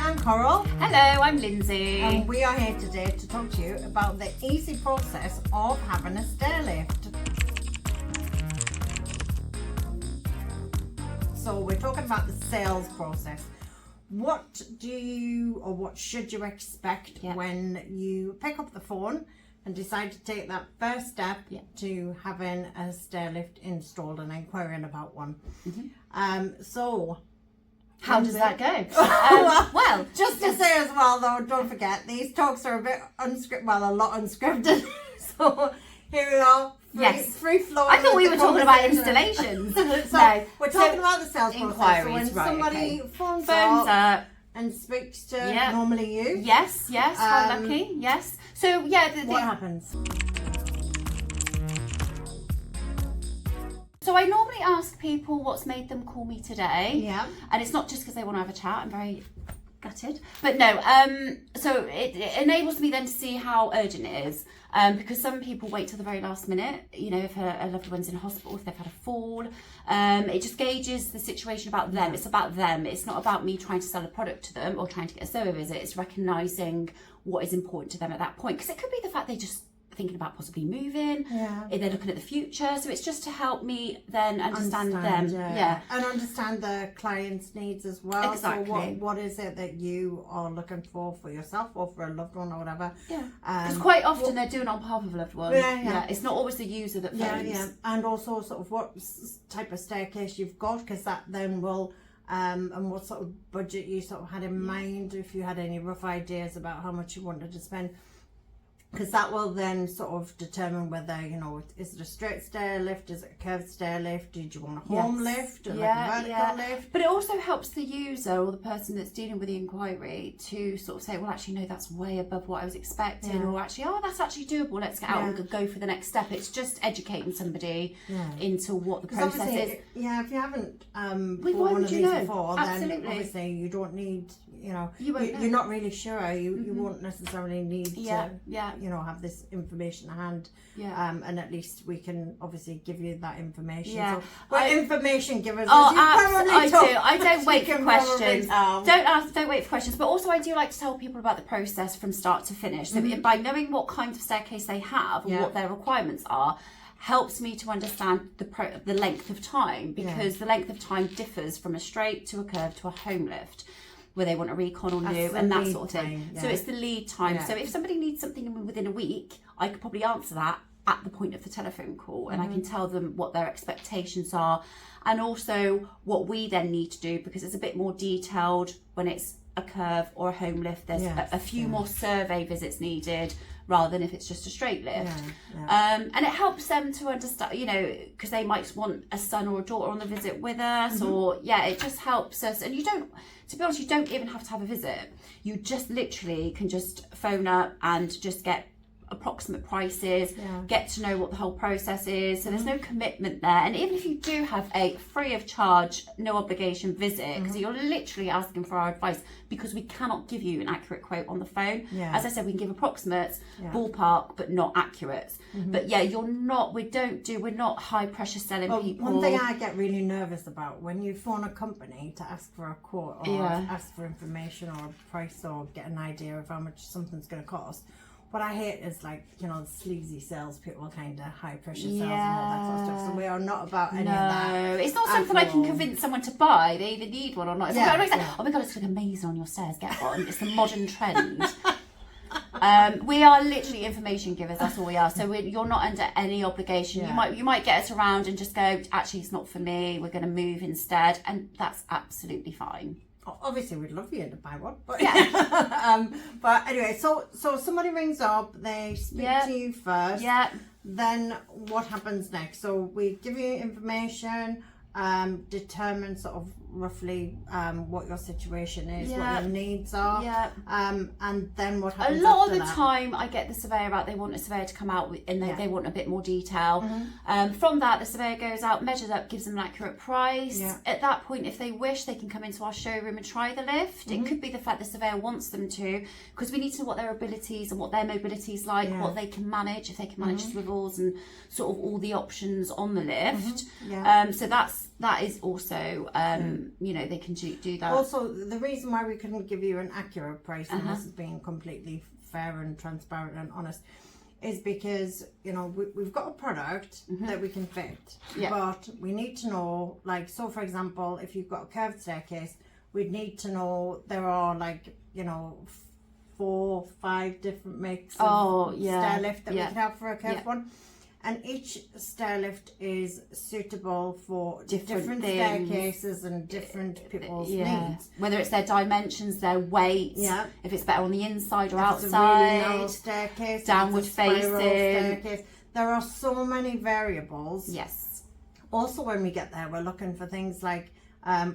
I'm Coral. Hello, I'm Lindsay. And we are here today to talk to you about the easy process of having a stairlift. So we're talking about the sales process. What do you or what should you expect when you pick up the phone and decide to take that first step to having a stairlift installed and inquiring about one? So how does that go? Well, just to say as well, though, don't forget these talks are a bit unscripted. Well, a lot unscripted. So here we are. Free flow. I thought we were talking about installations. So we're talking about the sales process. So when Inquiries, somebody phones up and speaks to normally you. Yes, how lucky. Yes. So what happens? So I normally ask people what's made them call me today. Yeah. And it's not just because they want to have a chat. I'm very gutted. But no, so it enables me then to see how urgent it is. Because some people wait till the very last minute, you know, if a loved one's in hospital, if they've had a fall. It just gauges the situation about them. It's about them. It's not about me trying to sell a product to them or trying to get a survey visit. It's recognising what is important to them at that point. Because it could be the fact they just thinking about possibly moving, if they're looking at the future. So it's just to help me then understand them. And understand the client's needs as well. Exactly. So what is it that you are looking for yourself or for a loved one or whatever? Because quite often they're doing it on behalf of a loved one. It's not always the user that phones. And also sort of what type of staircase you've got, because that then will and what sort of budget you sort of had in mind, if you had any rough ideas about how much you wanted to spend. Because that will then sort of determine whether, you know, is it a straight stair lift, is it a curved stair lift, did you want a home lift, or like a vertical lift? But it also helps the user or the person that's dealing with the inquiry to sort of say, well, actually, no, that's way above what I was expecting, or actually, oh, that's actually doable, let's get out and go for the next step. It's just educating somebody into what the process is. Yeah, if you haven't bought one of these before, then obviously you don't need, you know, you're not really sure, you won't necessarily need to, you know, have this information at hand, and at least we can obviously give you that information. So we're information givers. I don't wait for questions. Don't wait for questions. But also, I do like to tell people about the process from start to finish. So by knowing what kind of staircase they have and what their requirements are, helps me to understand the length of time, because the length of time differs from a straight to a curved to a home lift, where they want a recon or new and that sort of thing. So it's the lead time. So if somebody needs something within a week, I could probably answer that at the point of the telephone call, and I can tell them what their expectations are, and also what we then need to do, because it's a bit more detailed when it's a curve or a home lift. There's a few more survey visits needed rather than if it's just a straight lift. And it helps them to understand, you know, because they might want a son or a daughter on the visit with us, or it just helps us. And you don't, to be honest, you don't even have to have a visit. You just literally can just phone up and just get approximate prices, get to know what the whole process is. So there's no commitment there. And even if you do have a free of charge, no obligation visit, because you're literally asking for our advice, because we cannot give you an accurate quote on the phone. As I said, we can give approximates, ballpark, but not accurate. But we're not high pressure selling people. One thing I get really nervous about when you phone a company to ask for a quote or ask for information or a price or get an idea of how much something's going to cost. What I hate is, like, you know, sleazy salespeople, kind of high pressure sales and all that sort of stuff. So we are not about any of that. No, it's not something I can convince someone to buy. They either need one or not. It's like, oh my god, it's looking amazing on your stairs. Get one. It's the modern trend. We are literally information givers. That's all we are. So you're not under any obligation. You might get us around and just go, actually, it's not for me. We're going to move instead, and that's absolutely fine. Obviously, we'd love you to buy one, but but anyway, so somebody rings up, they speak to you first. Then what happens next? So we give you information, determine sort of roughly what your situation is, what your needs are, and then what happens. A lot of the time I get the surveyor out, they want a surveyor to come out and they want a bit more detail. From that, the surveyor goes out, measures up, gives them an accurate price. At that point, if they wish, they can come into our showroom and try the lift. It could be the fact the surveyor wants them to, because we need to know what their abilities and what their mobility is like, what they can manage, if they can manage swivels and sort of all the options on the lift. So that's that is also, you know, they can do that. Also, the reason why we couldn't give you an accurate price, and this is being completely fair and transparent and honest, is because, you know, we've got a product that we can fit, but we need to know, like, so for example, if you've got a curved staircase, we'd need to know there are, like, you know, 4 or 5 different makes of stairlift that we could have for a curved one. And each stairlift is suitable for different staircases and different people's needs. Whether it's their dimensions, their weight, if it's better on the inside or outside. It's a really narrow staircase, downward facing. Staircase. There are so many variables. Yes. Also, when we get there, we're looking for things like, I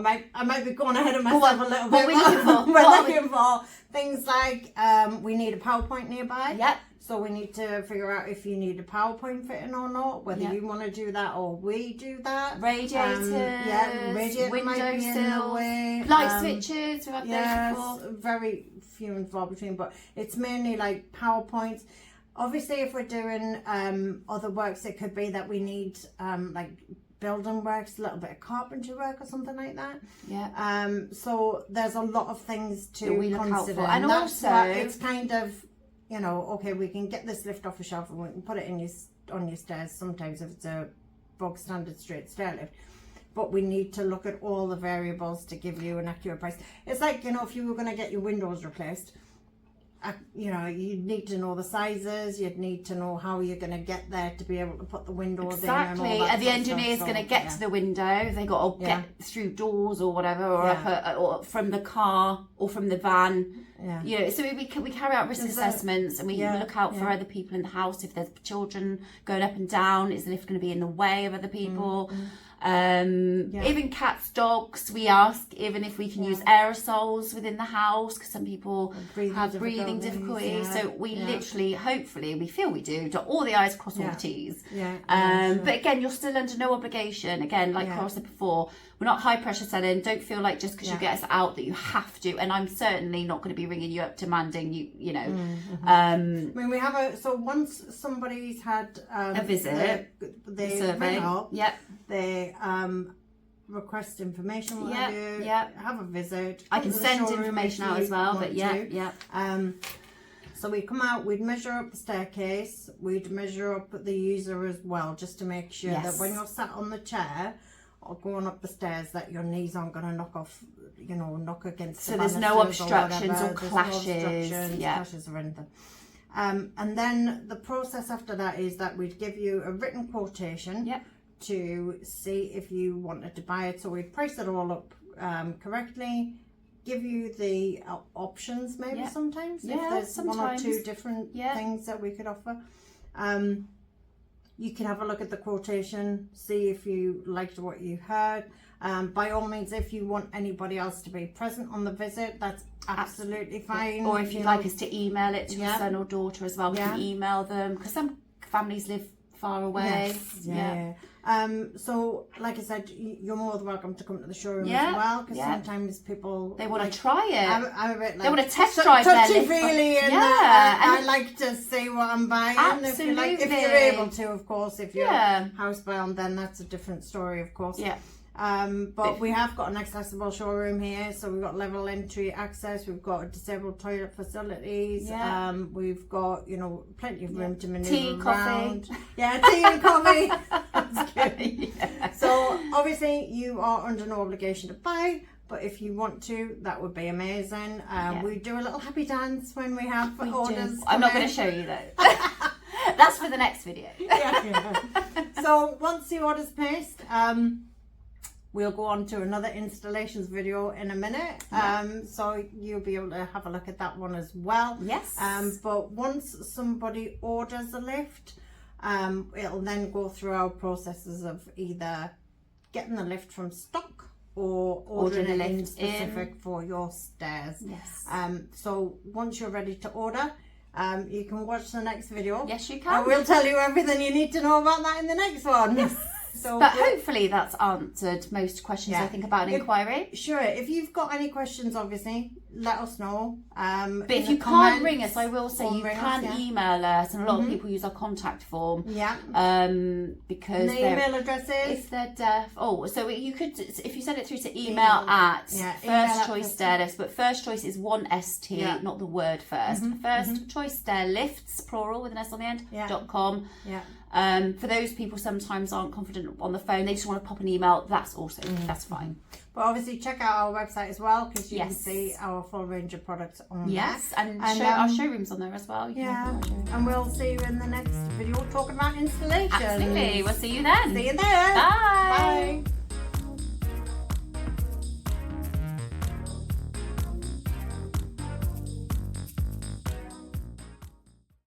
might be going ahead of myself a little bit. What are we looking for? We're looking for things like, we need a PowerPoint nearby. Yep. So we need to figure out if you need a PowerPoint fitting or not, whether you want to do that or we do that. Radiators, windowsills, light switches, we've had those before. Very few and far between, but it's mainly like PowerPoints. Obviously, if we're doing other works, it could be that we need like building works, a little bit of carpentry work or something like that. Yeah. So there's a lot of things to consider. And that's also, it's kind of, you know, okay, we can get this lift off a shelf and we can put it in on your stairs sometimes if it's a bog standard straight stair lift. But we need to look at all the variables to give you an accurate price. It's like, you know, if you were going to get your windows replaced, you know, you'd need to know the sizes, you'd need to know how you're going to get there to be able to put the windows in. And all that. And the engineer's going to get to the window, they got to get through doors or whatever, or or from the car or from the van. You know, so we carry out risk assessments, and we look out for other people in the house. If there's children going up and down, is the lift going to be in the way of other people? Even cats, dogs, we ask even if we can use aerosols within the house, because some people have breathing difficulties. So we literally, hopefully, we feel we do, dot all the I's, cross all the T's. But again, you're still under no obligation. Again, like Carl said before, we're not high pressure selling. Don't feel like just because you get us out that you have to. And I'm certainly not going to be ringing you up demanding you know. I mean, we have so once somebody's had a visit, they survey, ring up, they request information, have a visit. I can send information out as well, but so we'd come out, we'd measure up the staircase, we'd measure up the user as well, just to make sure that when you're sat on the chair or going up the stairs, that your knees aren't going to knock against the there's no obstructions or clashes. Clashes or anything. And then the process after that is that we'd give you a written quotation to see if you wanted to buy it. So we'd price it all up correctly, give you the options maybe sometimes, if there's one or two different things that we could offer. You can have a look at the quotation, see if you liked what you heard. By all means, if you want anybody else to be present on the visit, that's absolutely fine. Or if you'd like us to email it to your son or daughter as well, we can email them, because some families live far away. So like I said, you're more than welcome to come to the showroom as well, because sometimes people they want to try it. I'm a bit like, they want to test drive their lift. Really, and I like to see what I'm buying. Absolutely. If you're able to, of course. If you're housebound, then that's a different story, of course. But we have got an accessible showroom here, so we've got level entry access, we've got disabled toilet facilities, we've got, you know, plenty of room to maneuver around. Coffee. Tea and coffee. That's good. So obviously you are under no obligation to buy, but if you want to, that would be amazing. We do a little happy dance when we have orders. I'm not going to show you though. That's for the next video. So once the order's placed, we'll go on to another installations video in a minute, so you'll be able to have a look at that one as well. But once somebody orders a lift, it'll then go through our processes of either getting the lift from stock or ordering a lift specific for your stairs. So once you're ready to order, you can watch the next video. Yes, you can. And we'll tell you everything you need to know about that in the next one. So but hopefully that's answered most questions I think about an inquiry. Sure. If you've got any questions, obviously, let us know. But if you can't ring us, I will say you can email us, and a lot of people use our contact form. Yeah. Because the email addresses. If they're deaf. Oh, so you could, if you send it through to email at First Choice Stairlifts, but First Choice is one ST, not the word first. First Choice Stairlifts, plural with an S on the end, .com. Yeah. For those people sometimes aren't confident on the phone, they just want to pop an email, that's also that's fine. But obviously check out our website as well, because you can see our full range of products on there. And our showroom's on there as well. And we'll see you in the next video talking about installation. Absolutely. We'll see you then. See you there. Bye. Bye.